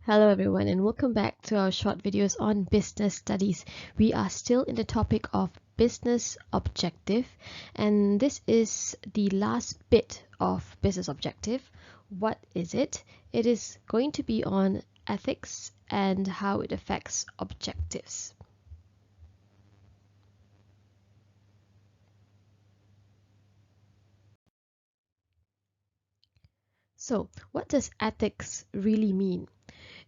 Hello everyone and welcome back to our short videos on business studies. We are still in the topic of business objective, and this is the last bit of business objective. What is it? It is going to be on ethics and how it affects objectives. So, what does ethics really mean?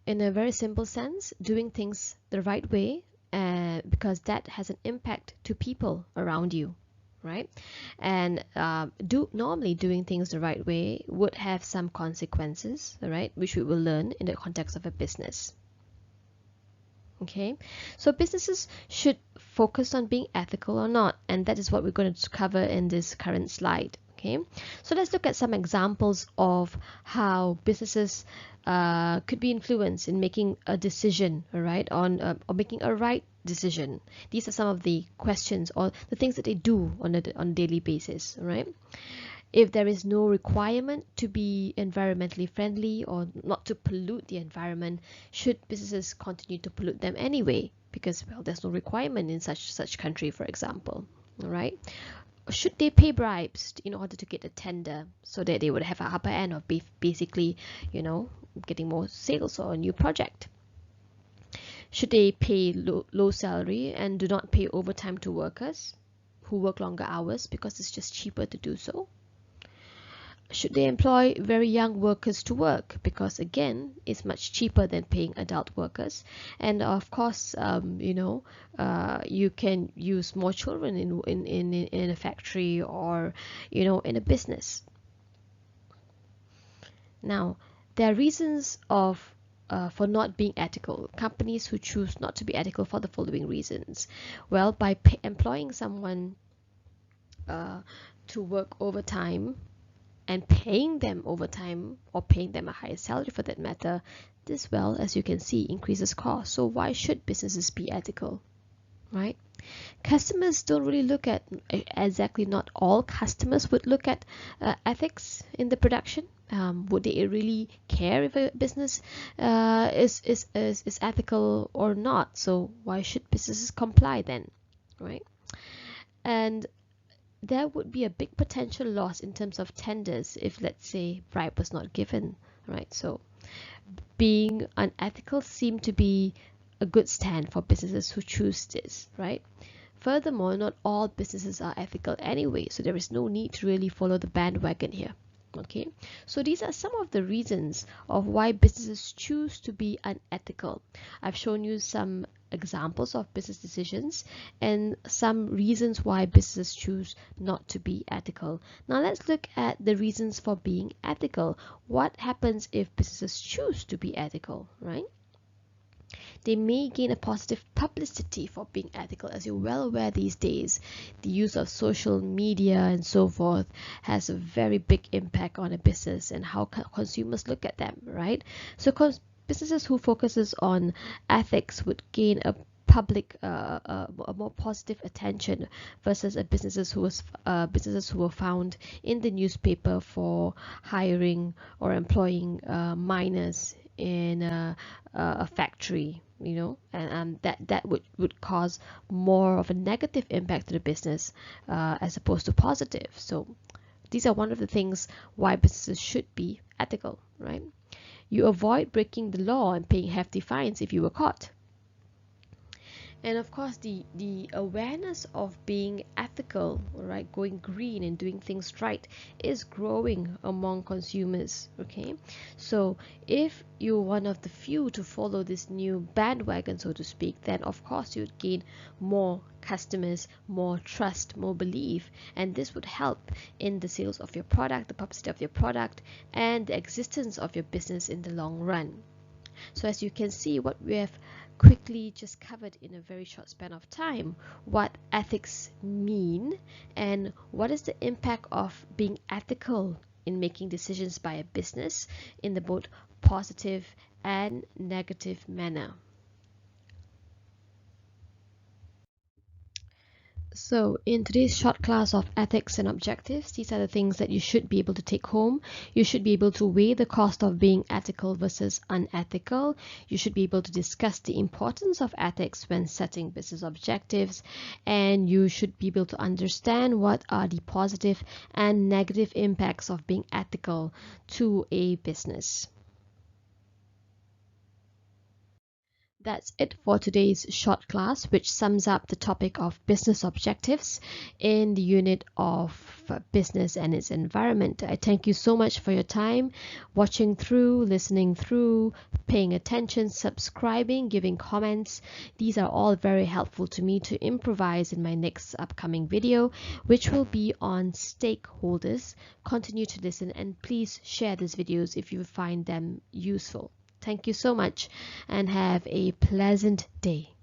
In a very simple sense, doing things the right way, because that has an impact to people around you, right? And normally doing things the right way would have some consequences, right, which we will learn in the context of a business. Okay, so businesses should focus on being ethical or not, and that is what we're going to cover in this current slide. Okay, so let's look at some examples of how businesses could be influenced in making a decision, right, on or making a right decision. These are some of the questions or the things that they do on a daily basis, right? If there is no requirement to be environmentally friendly or not to pollute the environment, should businesses continue to pollute them anyway? Because, well, there's no requirement in such country, for example. All right. Should they pay bribes in order to get a tender so that they would have an upper end of basically, getting more sales or a new project? Should they pay low salary and do not pay overtime to workers who work longer hours because it's just cheaper to do so? Should they employ very young workers to work, because again it's much cheaper than paying adult workers? And of course, you can use more children in a factory or in a business. Now, there are reasons for not being ethical. Companies who choose not to be ethical for the following reasons. Well, by employing someone to work overtime and paying them overtime or paying them a higher salary for that matter, this, well, as you can see, increases cost. So why should businesses be ethical, right? Customers don't really look at, exactly, not all customers would look at ethics in the production. Would they really care if a business is ethical or not? So why should businesses comply then, right? And there would be a big potential loss in terms of tenders if, let's say, bribe was not given, right? So being unethical seemed to be a good stand for businesses who choose this, right? Furthermore, not all businesses are ethical anyway, so there is no need to really follow the bandwagon here. Okay, so these are some of the reasons of why businesses choose to be unethical. I've shown you some examples of business decisions and some reasons why businesses choose not to be ethical. Now let's look at the reasons for being ethical. What happens if businesses choose to be ethical, right? They may gain a positive publicity for being ethical. As you're well aware these days, the use of social media and so forth has a very big impact on a business and how consumers look at them, right? So businesses who focuses on ethics would gain a a more positive attention versus a businesses who were found in the newspaper for hiring or employing minors in a factory, and that would cause more of a negative impact to the business as opposed to positive. So these are one of the things why businesses should be ethical, right? You avoid breaking the law and paying hefty fines if you were caught. And of course, the awareness of being ethical, right, going green and doing things right is growing among consumers. Okay, so if you're one of the few to follow this new bandwagon, so to speak, then of course you'd gain more customers, more trust, more belief, and this would help in the sales of your product, the publicity of your product, and the existence of your business in the long run. So as you can see, what we have quickly just covered in a very short span of time, what ethics mean and what is the impact of being ethical in making decisions by a business in the both positive and negative manner. So in today's short class of ethics and objectives, these are the things that you should be able to take home. You should be able to weigh the cost of being ethical versus unethical. You should be able to discuss the importance of ethics when setting business objectives. And you should be able to understand what are the positive and negative impacts of being ethical to a business. That's it for today's short class, which sums up the topic of business objectives in the unit of business and its environment. I thank you so much for your time, watching through, listening through, paying attention, subscribing, giving comments. These are all very helpful to me to improvise in my next upcoming video, which will be on stakeholders. Continue to listen and please share these videos if you find them useful. Thank you so much and have a pleasant day.